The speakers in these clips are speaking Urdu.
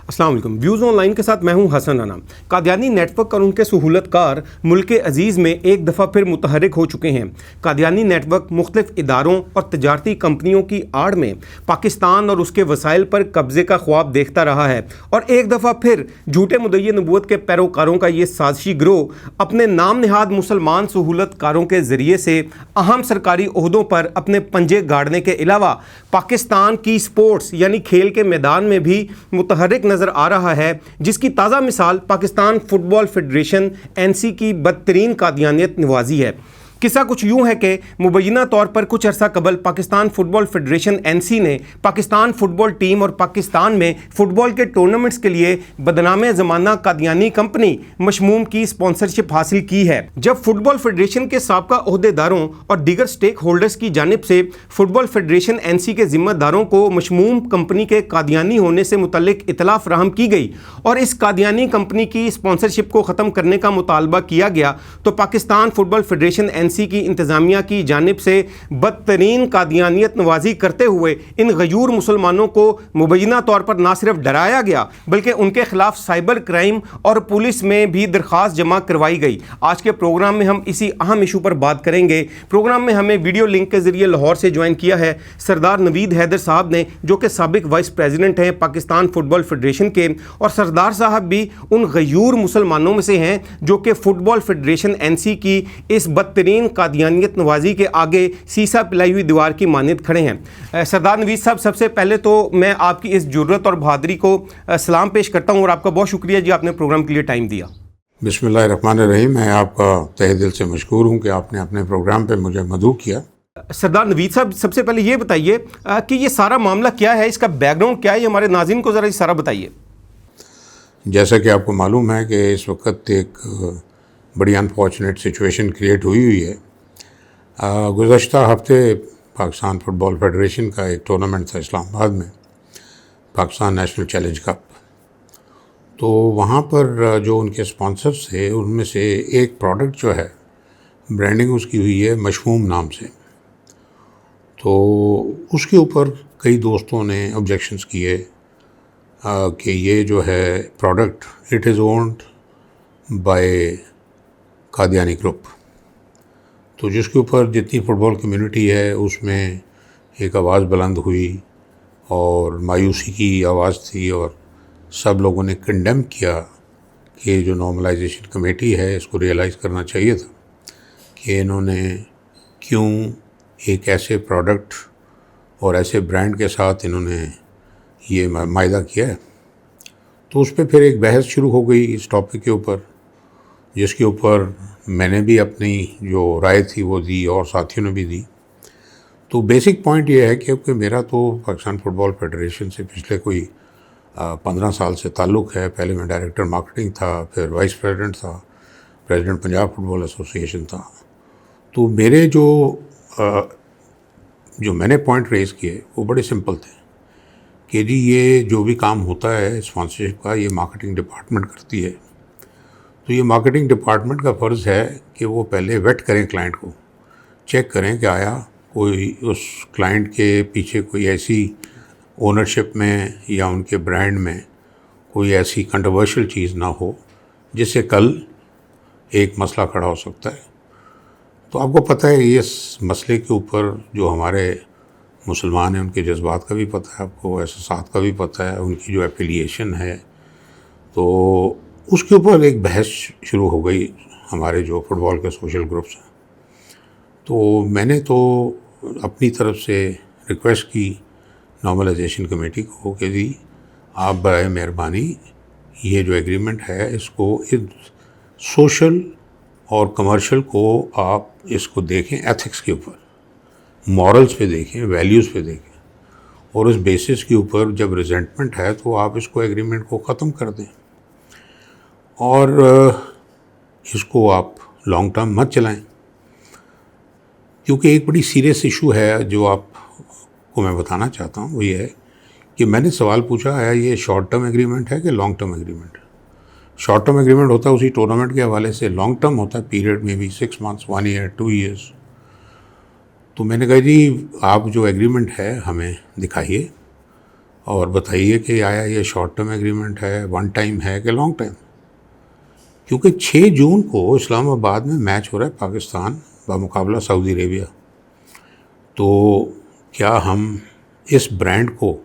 السلام علیکم. ویوز آن لائن کے ساتھ میں ہوں حسن رانا. قادیانی نیٹ ورک اور ان کے سہولت کار ملک عزیز میں ایک دفعہ پھر متحرک ہو چکے ہیں. قادیانی نیٹ ورک مختلف اداروں اور تجارتی کمپنیوں کی آڑ میں پاکستان اور اس کے وسائل پر قبضے کا خواب دیکھتا رہا ہے اور ایک دفعہ پھر جھوٹے مدعی نبوت کے پیروکاروں کا یہ سازشی گروہ اپنے نام نہاد مسلمان سہولت کاروں کے ذریعے سے اہم سرکاری عہدوں پر اپنے پنجے گاڑنے کے علاوہ پاکستان کی سپورٹس یعنی کھیل کے میدان میں بھی متحرک نظر آ رہا ہے، جس کی تازہ مثال پاکستان فٹ بال فیڈریشن NC کی بدترین قادیانیت نوازی ہے. قصہ کچھ یوں ہے کہ مبینہ طور پر کچھ عرصہ قبل پاکستان فٹ بال فیڈریشن NC نے پاکستان فٹ بال ٹیم اور پاکستان میں فٹ بال کے ٹورنامنٹس کے لیے بدنام زمانہ قادیانی کمپنی مشموم کی اسپانسرشپ حاصل کی ہے. جب فٹ بال فیڈریشن کے سابقہ عہدے داروں اور دیگر سٹیک ہولڈرز کی جانب سے فٹ بال فیڈریشن NC کے ذمہ داروں کو مشموم کمپنی کے قادیانی ہونے سے متعلق اطلاع فراہم کی گئی اور اس قادیانی کمپنی کی اسپانسرشپ کو ختم کرنے کا مطالبہ کیا گیا تو پاکستان فٹ بال فیڈریشن NC کی انتظامیہ کی جانب سے بدترین قادیانیت نوازی کرتے ہوئے ان غیور مسلمانوں کو مبینہ طور پر نہ صرف ڈرایا گیا بلکہ ان کے خلاف سائبر کرائم اور پولیس میں بھی درخواست جمع کروائی گئی. آج کے پروگرام میں ہم اسی اہم ایشو پر بات کریں گے. پروگرام میں ہمیں ویڈیو لنک کے ذریعے لاہور سے جوائن کیا ہے سردار نوید حیدر صاحب نے، جو کہ سابق وائس پریزیڈنٹ ہیں پاکستان فٹ بال فیڈریشن کے، اور سردار صاحب بھی ان غیور مسلمانوں میں سے ہیں جو کہ فٹ بال فیڈریشن NC کی اس بدترین قادیانیت نوازی کے آگے سیسا پلائی ہوئی دیوار کی مانند کھڑے ہیں. سردار نوید صاحب، سب سے پہلے تو میں آپ کی اس جرأت اور بہادری کو سلام پیش کرتا ہوں اور آپ کا بہت شکریہ جی، آپ نے پروگرام کے لیے ٹائم دیا. بسم اللہ الرحمن الرحیم. میں آپ کا تہہ دل سے مشکور ہوں کہ آپ نے اپنے پروگرام پہ مجھے مدعو کیا. سردار نوید صاحب، سب سے پہلے یہ بتائیے کہ یہ سارا معاملہ کیا ہے، اس کا بیک گراؤنڈ کیا ہے، یہ ہمارے ناظرین کو ذرا سارا بتائیے. جیسا کہ آپ کو معلوم ہے کہ اس وقت ایک بڑی انفارچونیٹ سچویشن کریٹ ہوئی ہے. گزشتہ ہفتے پاکستان فٹ بال فیڈریشن کا ایک ٹورنامنٹ تھا اسلام آباد میں، پاکستان نیشنل چیلنج کپ. تو وہاں پر جو ان کے اسپانسرز تھے ان میں سے ایک پروڈکٹ جو ہے برانڈنگ اس کی ہوئی ہے مشموم نام سے. تو اس کے اوپر کئی دوستوں نے آبجیکشنز کیے کہ یہ جو ہے product it is owned by Qadiani group. تو جس کے اوپر جتنی فٹ بال کمیونٹی ہے اس میں ایک آواز بلند ہوئی اور مایوسی کی آواز تھی، اور سب لوگوں نے کنڈیم کیا کہ جو نارملائزیشن کمیٹی ہے اس کو ریئلائز کرنا چاہیے تھا کہ انہوں نے کیوں ایک ایسے پروڈکٹ اور ایسے برانڈ کے ساتھ انہوں نے یہ معاہدہ کیا ہے. تو اس پہ پھر ایک بحث شروع ہو گئی اس ٹاپک کے اوپر، جس کے اوپر میں نے بھی اپنی جو رائے تھی وہ دی اور ساتھیوں نے بھی دی. تو بیسک پوائنٹ یہ ہے کہ میرا تو پاکستان فٹ بال فیڈریشن سے پچھلے کوئی 15 سال سے تعلق ہے. پہلے میں ڈائریکٹر مارکیٹنگ تھا، پھر وائس پریزیڈنٹ تھا، پریزیڈنٹ پنجاب فٹ بال ایسوسیشن تھا. تو میرے جو میں نے پوائنٹ ریز کیے وہ بڑے سمپل تھے کہ جی یہ جو بھی کام ہوتا ہے اسپانسرشپ کا یہ مارکیٹنگ ڈپارٹمنٹ کرتی ہے. تو یہ مارکیٹنگ ڈپارٹمنٹ کا فرض ہے کہ وہ پہلے ویٹ کریں کلائنٹ کو، چیک کریں کہ آیا کوئی اس کلائنٹ کے پیچھے کوئی ایسی اونرشپ میں یا ان کے برانڈ میں کوئی ایسی کنٹروورشل چیز نہ ہو جس سے کل ایک مسئلہ کھڑا ہو سکتا ہے. تو آپ کو پتہ ہے اس مسئلے کے اوپر جو ہمارے مسلمان ہیں ان کے جذبات کا بھی پتہ ہے، آپ کو احساسات کا بھی پتہ ہے، ان کی جو ایفیلیشن ہے. تو اس کے اوپر ایک بحث شروع ہو گئی ہمارے جو فٹ بال کے سوشل گروپس ہیں. تو میں نے تو اپنی طرف سے ریکویسٹ کی نارملائزیشن کمیٹی کو کہ جی آپ برائے مہربانی یہ جو ایگریمنٹ ہے اس کو سوشل اور کمرشل کو آپ اس کو دیکھیں، ایتھکس کے اوپر، مورلز پہ دیکھیں، ویلیوز پہ دیکھیں، اور اس بیسس کے اوپر جب ریزنٹمنٹ ہے تو آپ اس کو ایگریمنٹ کو ختم کر دیں اور اس کو آپ لانگ ٹرم مت چلائیں. کیونکہ ایک بڑی سیریس ایشو ہے جو آپ کو میں بتانا چاہتا ہوں، وہ یہ ہے کہ میں نے سوال پوچھا ہے یہ شارٹ ٹرم ایگریمنٹ ہے کہ long term agreement. Short term agreement ہوتا ہے اسی ٹورنامنٹ کے حوالے سے، لانگ ٹرم ہوتا ہے پیریڈ میں بھی 6 months 1 year 2 years. تو میں نے کہا جی آپ جو ایگریمنٹ ہے ہمیں دکھائیے. اور بتائیے کہ آیا یہ شارٹ ٹرم ایگریمنٹ ہے, ون ٹائم ہے کہ لانگ ٹائم؟ کیونکہ 6 جون کو اسلام آباد میں میچ ہو رہا ہے پاکستان بمقابلہ سعودی عربیہ. تو کیا ہم اس برانڈ کو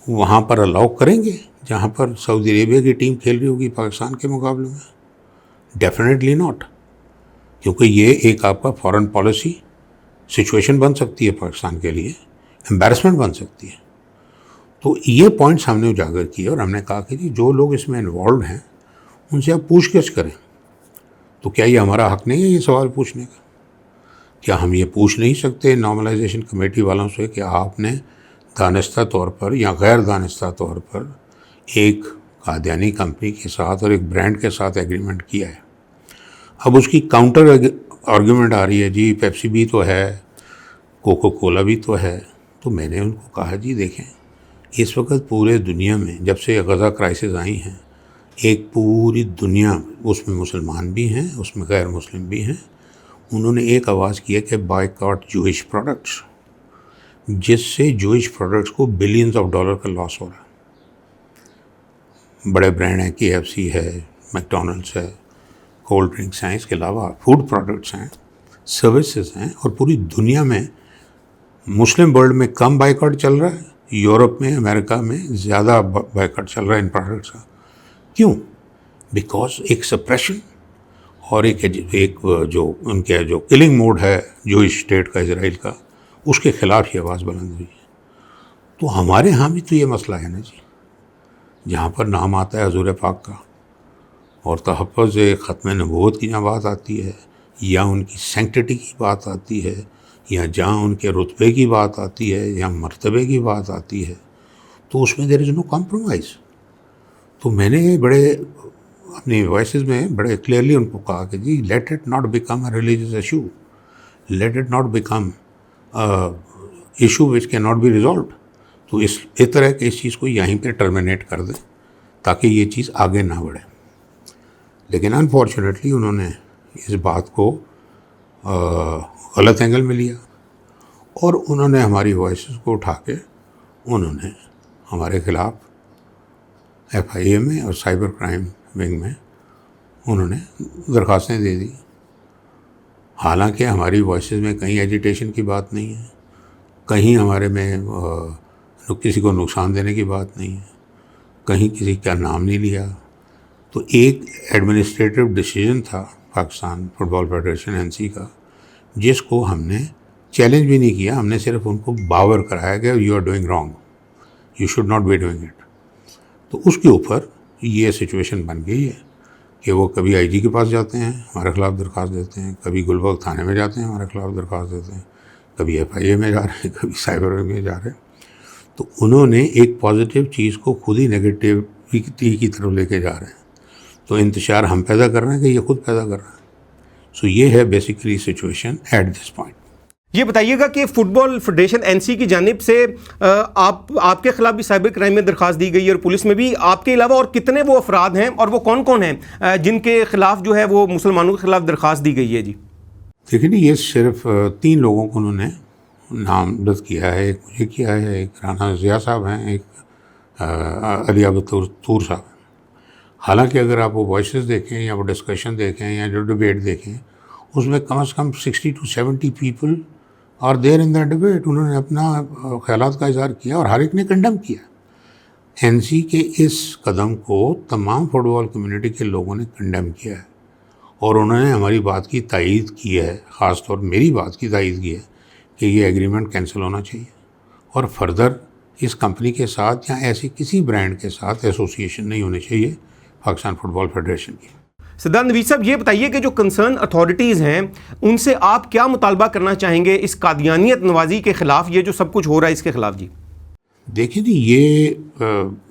وہاں پر الاؤ کریں گے جہاں پر سعودی عربیہ کی ٹیم کھیل رہی ہوگی پاکستان کے مقابلے میں؟ Definitely not. کیونکہ یہ ایک آپ کا فارن پالیسی سچویشن بن سکتی ہے پاکستان کے لیے, امبیرسمنٹ بن سکتی ہے. تو یہ پوائنٹس ہم نے اجاگر کیے اور ہم نے کہا کہ جی جو لوگ اس میں انوالوڈ ہیں ان سے آپ پوچھ گچھ کریں. تو کیا یہ ہمارا حق نہیں ہے یہ سوال پوچھنے کا؟ کیا ہم یہ پوچھ نہیں سکتے نارملائزیشن کمیٹی والوں سے کہ آپ نے دانستہ طور پر یا غیر دانستہ طور پر ایک قادیانی کمپنی کے ساتھ اور ایک برانڈ کے ساتھ ایگریمنٹ کیا ہے؟ اب اس کی کاؤنٹر آرگیومنٹ آ رہی ہے جی پیپسی بھی تو ہے, کوکو کولا بھی تو ہے. تو میں نے ان کو کہا جی دیکھیں, اس وقت پورے دنیا میں جب سے غزہ کرائسس آئی ہیں, ایک پوری دنیا, اس میں مسلمان بھی ہیں اس میں غیر مسلم بھی ہیں, انہوں نے ایک آواز کی ہے کہ بائیکاٹ جوئش پروڈکٹس, جس سے جوئش پروڈکٹس کو بلینز آف ڈالر کا لاس ہو رہا ہے. بڑے برانڈ ہیں, KFC ہے, میکڈونلڈس ہے, کولڈ ڈرنکس ہیں, اس کے علاوہ فوڈ پروڈکٹس ہیں, سروسز ہیں, اور پوری دنیا میں مسلم ورلڈ میں کم بائیکاٹ چل رہا ہے, یورپ میں امریکہ میں زیادہ بائیکاٹ چل رہا ہے ان پروڈکٹس کا. کیوں؟ بیکاز ایک سپریشن اور ایک جو ان کے جو کلنگ موڈ ہے جو اسٹیٹ کا اسرائیل کا, اس کے خلاف یہ آواز بلند ہوئی ہے. تو ہمارے ہاں بھی تو یہ مسئلہ ہے نا جی, جہاں پر نام آتا ہے حضور پاک کا اور تحفظ ختم نبوت کی جہاں بات آتی ہے, یا ان کی سینکٹٹی کی بات آتی ہے, یا جہاں ان کے رتبے کی بات آتی ہے, یا مرتبے کی بات آتی ہے, تو اس میں دیر از نو کمپرومائز. تو میں نے بڑے اپنی وائسز میں بڑے کلیئرلی ان کو کہا کہ جی let it not become a religious issue, let it not become issue which can not be resolved. تو اس بہتر ہے کہ اس چیز کو یہیں پہ ٹرمینیٹ کر دیں تاکہ یہ چیز آگے نہ بڑھے. لیکن انفارچونیٹلی انہوں نے اس بات کو غلط اینگل میں لیا اور انہوں نے ہماری وائسز کو اٹھا کے انہوں نے ہمارے خلاف FIA میں اور سائبر کرائم ونگ میں انہوں نے درخواستیں دے دی. حالانکہ ہماری وائسز میں کہیں ایجیٹیشن کی بات نہیں ہے, کہیں ہمارے میں کسی کو نقصان دینے کی بات نہیں ہے, کہیں کسی کا نام نہیں لیا. تو ایک ایڈمنسٹریٹو ڈیسیجن تھا پاکستان فٹ بال فیڈریشن NC کا, جس کو ہم نے چیلنج بھی نہیں کیا, ہم نے صرف ان کو باور کرایا کہ you are doing wrong, you should not be doing it. تو اس کے اوپر یہ سچویشن بن گئی ہے کہ وہ کبھی IG کے پاس جاتے ہیں ہمارے خلاف درخواست دیتے ہیں, کبھی گلبرگ تھانے میں جاتے ہیں ہمارے خلاف درخواست دیتے ہیں, کبھی FIA میں جا رہے ہیں, کبھی سائبر میں جا رہے ہیں. تو انہوں نے ایک پازیٹیو چیز کو خود ہی نیگیٹیوٹی کی طرف لے کے جا رہے ہیں. تو انتشار ہم پیدا کر رہے ہیں کہ یہ خود پیدا کر رہے ہیں. سو یہ ہے basically situation at this point. یہ بتائیے گا کہ فٹ بال فیڈریشن NC کی جانب سے آپ کے خلاف بھی سائبر کرائم میں درخواست دی گئی اور پولیس میں بھی, آپ کے علاوہ اور کتنے وہ افراد ہیں اور وہ کون کون ہیں جن کے خلاف جو ہے وہ مسلمانوں کے خلاف درخواست دی گئی ہے؟ جی دیکھیں یہ صرف 3 لوگوں کو انہوں نے نامزد کیا ہے. ایک مجھے کیا ہے, ایک رانا ضیاء صاحب ہیں, ایک علی عبد طور صاحب ہیں. حالانکہ اگر آپ وہ وائسز دیکھیں یا وہ ڈسکشن دیکھیں یا جو ڈبیٹ دیکھیں, اس میں کم از کم 60 to 70 people are there in the debate. انہوں نے اپنا خیالات کا اظہار کیا اور ہر ایک نے کنڈم کیا. NC کے اس قدم کو تمام فٹ بال کمیونٹی کے لوگوں نے کنڈم کیا ہے اور انہوں نے ہماری بات کی تائید کی ہے, خاص طور میری بات کی تائید کی ہے کہ یہ ایگریمنٹ کینسل ہونا چاہیے اور فردر اس کمپنی کے ساتھ یا ایسی کسی برانڈ کے ساتھ ایسوسیشن نہیں ہونی چاہیے پاکستان فٹ بال فیڈریشن کی. سدھارتھ نوید صاحب, یہ بتائیے کہ جو کنسرن اتھارٹیز ہیں ان سے آپ کیا مطالبہ کرنا چاہیں گے اس قادیانیت نوازی کے خلاف, یہ جو سب کچھ ہو رہا ہے اس کے خلاف؟ جی دیکھیں جی, یہ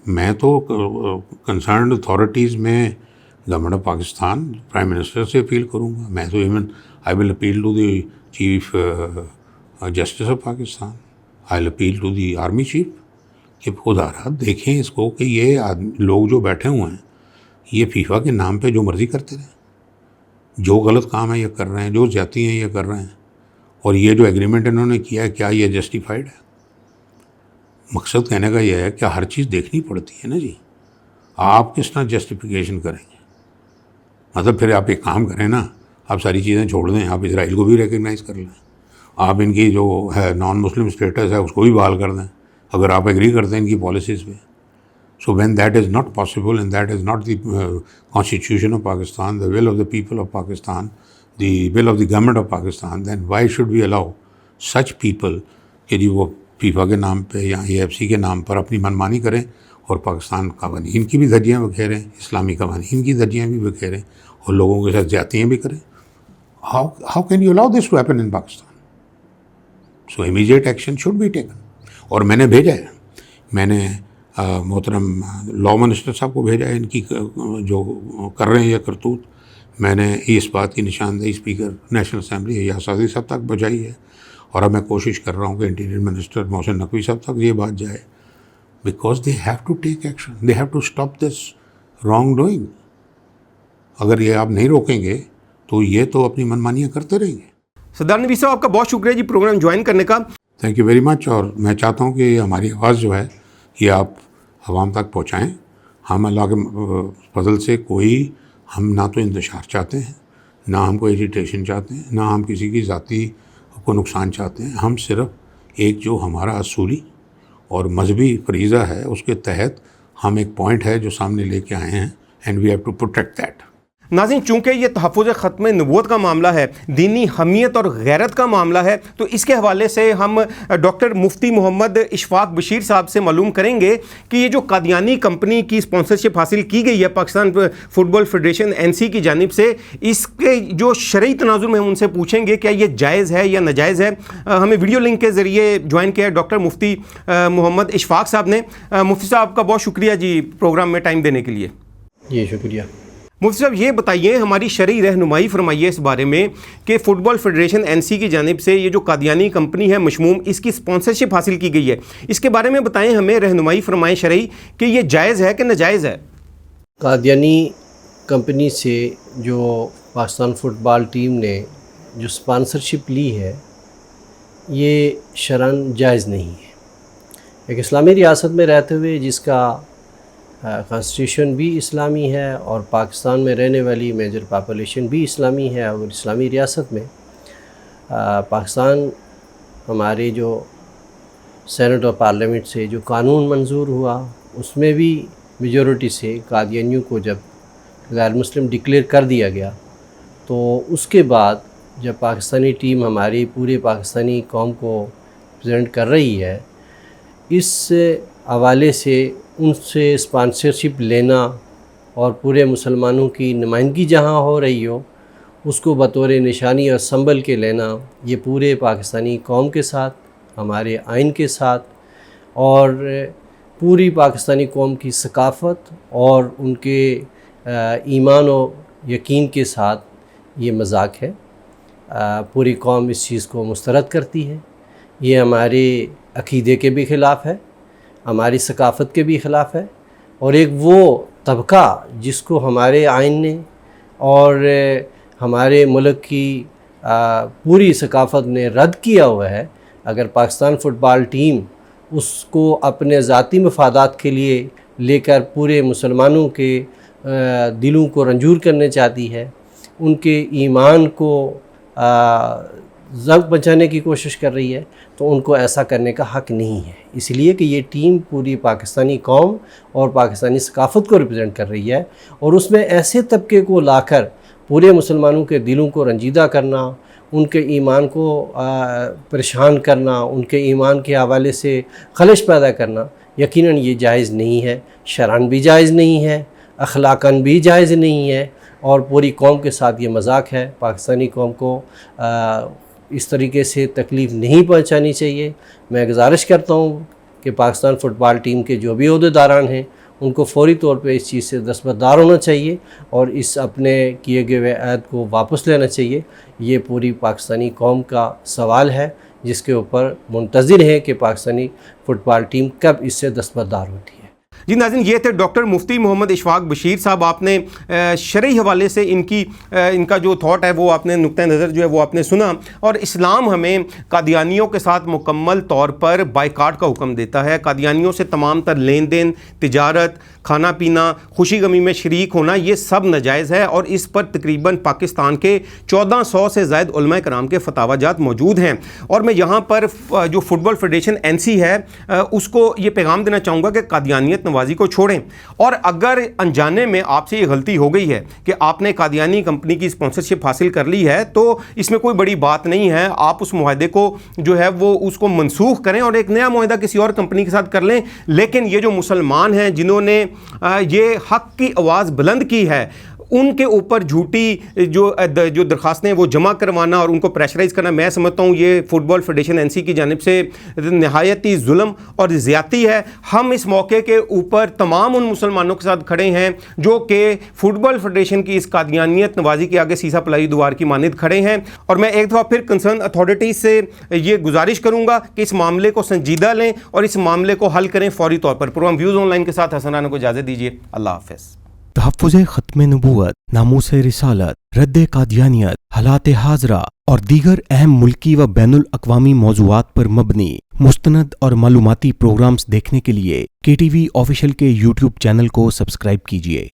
میں تو کنسرنڈ اتھارٹیز میں government of Pakistan prime minister سے اپیل کروں گا. میں تو even I will appeal to the chief justice of Pakistan, I will appeal to the army chief کہ خدا رہا دیکھیں اس کو کہ یہ لوگ جو بیٹھے ہوئے ہیں یہ فیفا کے نام پہ جو مرضی کرتے رہیں, جو غلط کام ہے یہ کر رہے ہیں, جو زیادتی ہیں یہ کر رہے ہیں, اور یہ جو ایگریمنٹ انہوں نے کیا ہے کیا یہ جسٹیفائڈ ہے؟ مقصد کہنے کا یہ ہے کہ ہر چیز دیکھنی پڑتی ہے نا جی. آپ کس طرح جسٹیفیکیشن کریں گے؟ مطلب پھر آپ ایک کام کریں نا, آپ ساری چیزیں چھوڑ دیں, آپ اسرائیل کو بھی ریکگنائز کر لیں, آپ ان کی جو ہے نان مسلم اسٹیٹس ہے اس کو بھی بحال کر دیں اگر آپ ایگری کرتے ہیں ان کی پالیسیز پہ. So when that is not possible and that is not the constitution of Pakistan, the will of the people of Pakistan, the will of the government of Pakistan, then why should we allow such people کہ جی وہ فیفا کے نام پہ یا AFC کے نام پر اپنی منمانی کریں اور پاکستان قوانین کی بھی دھجیاں بکھیریں, اسلامی قوانین کی دھجیاں بھی بکھیریں اور لوگوں کے ساتھ زیادتیاں بھی کریں. How can you allow this to happen in Pakistan? So immediate action should be taken. اور میں نے بھیجا ہے, میں نے محترم لاء منسٹر صاحب کو بھیجا ہے ان کی جو کر رہے ہیں یہ کرتوت. میں نے اس بات کی نشاندہی اسپیکر نیشنل اسمبلی یا سعودی صاحب تک پہنچائی ہے, اور اب میں کوشش کر رہا ہوں کہ انٹیریئر منسٹر محسن نقوی صاحب تک یہ بات جائے, because they have to take action, they have to stop this wrong doing. اگر یہ آپ نہیں روکیں گے تو یہ تو اپنی منمانیاں کرتے رہیں گے. سردار نبی صاحب آپ کا بہت شکریہ جی پروگرام جوائن کرنے کا. Thank you very much. اور میں چاہتا ہوں کہ ہماری آواز جو ہے یہ آپ عوام تک پہنچائیں. ہم اللہ کے فضل سے ہم نہ تو انتشار چاہتے ہیں, نہ ہم کو ایجیٹیشن چاہتے ہیں, نہ ہم کسی کی ذاتی کو نقصان چاہتے ہیں. ہم صرف ایک جو ہمارا اصولی اور مذہبی فریضہ ہے اس کے تحت ہم ایک پوائنٹ ہے جو سامنے لے کے آئے ہیں, and we have to protect that. ناظرین چونکہ یہ تحفظ ختم نبوت کا معاملہ ہے, دینی حمیت اور غیرت کا معاملہ ہے, تو اس کے حوالے سے ہم ڈاکٹر مفتی محمد اشفاق بشیر صاحب سے معلوم کریں گے کہ یہ جو قادیانی کمپنی کی اسپانسرشپ حاصل کی گئی ہے پاکستان فٹ بال فیڈریشن NC کی جانب سے, اس کے جو شرعی تناظر میں ہم ان سے پوچھیں گے کیا یہ جائز ہے یا ناجائز ہے. ہمیں ویڈیو لنک کے ذریعے جوائن کیا ہے ڈاکٹر مفتی محمد اشفاق صاحب نے. مفتی صاحب آپ کا بہت شکریہ جی پروگرام میں ٹائم دینے کے لیے. جی شکریہ. مفتی صاحب یہ بتائیے, ہماری شرعی رہنمائی فرمائیے اس بارے میں کہ فٹ بال فیڈریشن NC کی جانب سے یہ جو قادیانی کمپنی ہے مشموم, اس کی اسپانسرشپ حاصل کی گئی ہے, اس کے بارے میں بتائیں, ہمیں رہنمائی فرمائیں شرعی کہ یہ جائز ہے کہ ناجائز ہے. قادیانی کمپنی سے جو پاکستان فٹ بال ٹیم نے جو اسپانسرشپ لی ہے یہ شرعاً جائز نہیں ہے. ایک اسلامی ریاست میں رہتے ہوئے جس کا کانسٹیٹیوشن بھی اسلامی ہے اور پاکستان میں رہنے والی میجر پاپولیشن بھی اسلامی ہے, اور اسلامی ریاست میں پاکستان ہمارے جو سینٹ اور پارلیمنٹ سے جو قانون منظور ہوا اس میں بھی میجورٹی سے قادیانیوں کو جب غیر مسلم ڈکلیئر کر دیا گیا, تو اس کے بعد جب پاکستانی ٹیم ہماری پورے پاکستانی قوم کو پریزنٹ کر رہی ہے, اس حوالے سے ان سے اسپانسرشپ لینا اور پورے مسلمانوں کی نمائندگی جہاں ہو رہی ہو اس کو بطور نشانی اور سنبھل کے لینا, یہ پورے پاکستانی قوم کے ساتھ, ہمارے آئین کے ساتھ اور پوری پاکستانی قوم کی ثقافت اور ان کے ایمان و یقین کے ساتھ یہ مذاق ہے. پوری قوم اس چیز کو مسترد کرتی ہے. یہ ہمارے عقیدے کے بھی خلاف ہے, ہماری ثقافت کے بھی خلاف ہے, اور ایک وہ طبقہ جس کو ہمارے آئین نے اور ہمارے ملک کی پوری ثقافت نے رد کیا ہوا ہے. اگر پاکستان فٹ بال ٹیم اس کو اپنے ذاتی مفادات کے لیے لے کر پورے مسلمانوں کے دلوں کو رنجور کرنے چاہتی ہے, ان کے ایمان کو ضبط بچانے کی کوشش کر رہی ہے, تو ان کو ایسا کرنے کا حق نہیں ہے. اس لیے کہ یہ ٹیم پوری پاکستانی قوم اور پاکستانی ثقافت کو ریپرزینٹ کر رہی ہے, اور اس میں ایسے طبقے کو لا کر پورے مسلمانوں کے دلوں کو رنجیدہ کرنا, ان کے ایمان کو پریشان کرنا, ان کے ایمان کے حوالے سے خلش پیدا کرنا یقیناً یہ جائز نہیں ہے. شرعاً بھی جائز نہیں ہے, اخلاقاً بھی جائز نہیں ہے, اور پوری قوم کے ساتھ یہ مذاق ہے. پاکستانی قوم کو اس طریقے سے تکلیف نہیں پہنچانی چاہیے. میں گزارش کرتا ہوں کہ پاکستان فٹ بال ٹیم کے جو بھی عہدیداران ہیں ان کو فوری طور پہ اس چیز سے دستبردار ہونا چاہیے اور اس اپنے کیے گئے عہد کو واپس لینا چاہیے. یہ پوری پاکستانی قوم کا سوال ہے جس کے اوپر منتظر ہے کہ پاکستانی فٹ بال ٹیم کب اس سے دستبردار ہوتی ہے. جی ناظرین، یہ تھے ڈاکٹر مفتی محمد اشفاق بشیر صاحب. آپ نے شرعی حوالے سے ان کا جو تھاٹ ہے وہ آپ نے نقطۂ نظر جو ہے وہ آپ نے سنا. اور اسلام ہمیں قادیانیوں کے ساتھ مکمل طور پر بائیکاٹ کا حکم دیتا ہے. قادیانیوں سے تمام تر لین دین، تجارت، کھانا پینا، خوشی غمی میں شریک ہونا، یہ سب ناجائز ہے. اور اس پر تقریباً پاکستان کے 1400 سے زائد علماء کرام کے فتاوی جات موجود ہیں. اور میں یہاں پر جو فٹ بال فیڈریشن NC ہے اس کو یہ پیغام دینا چاہوں گا کہ قادیانیت نوازی کو چھوڑیں. اور اگر انجانے میں آپ سے یہ غلطی ہو گئی ہے کہ آپ نے قادیانی کمپنی کی اسپانسرشپ حاصل کر لی ہے تو اس میں کوئی بڑی بات نہیں ہے. آپ اس معاہدے کو جو ہے وہ اس کو منسوخ کریں اور ایک نیا معاہدہ کسی اور کمپنی کے ساتھ کر لیں. لیکن یہ جو مسلمان ہیں جنہوں نے یہ حق کی آواز بلند کی ہے، ان کے اوپر جھوٹی جو درخواستیں وہ جمع کروانا اور ان کو پریشرائز کرنا، میں سمجھتا ہوں یہ فٹ بال فیڈریشن NC کی جانب سے نہایتی ظلم اور زیادتی ہے. ہم اس موقع کے اوپر تمام ان مسلمانوں کے ساتھ کھڑے ہیں جو کہ فٹ بال فیڈریشن کی اس قادیانیت نوازی کے آگے سیسا پلائی دوار کی مانند کھڑے ہیں. اور میں ایک دفعہ پھر کنسرن اتھارٹیز سے یہ گزارش کروں گا کہ اس معاملے کو سنجیدہ لیں اور اس معاملے کو حل کریں فوری طور پر. پروگرام ویوز آن لائن کے ساتھ حسن رانا کو اجازت دیجیے. اللہ حافظ. تحفظ ختم نبوت، ناموس رسالت، رد قادیانیت، حالات حاضرہ اور دیگر اہم ملکی و بین الاقوامی موضوعات پر مبنی مستند اور معلوماتی پروگرامز دیکھنے کے لیے KTV آفیشیل کے YouTube چینل کو سبسکرائب کیجیے.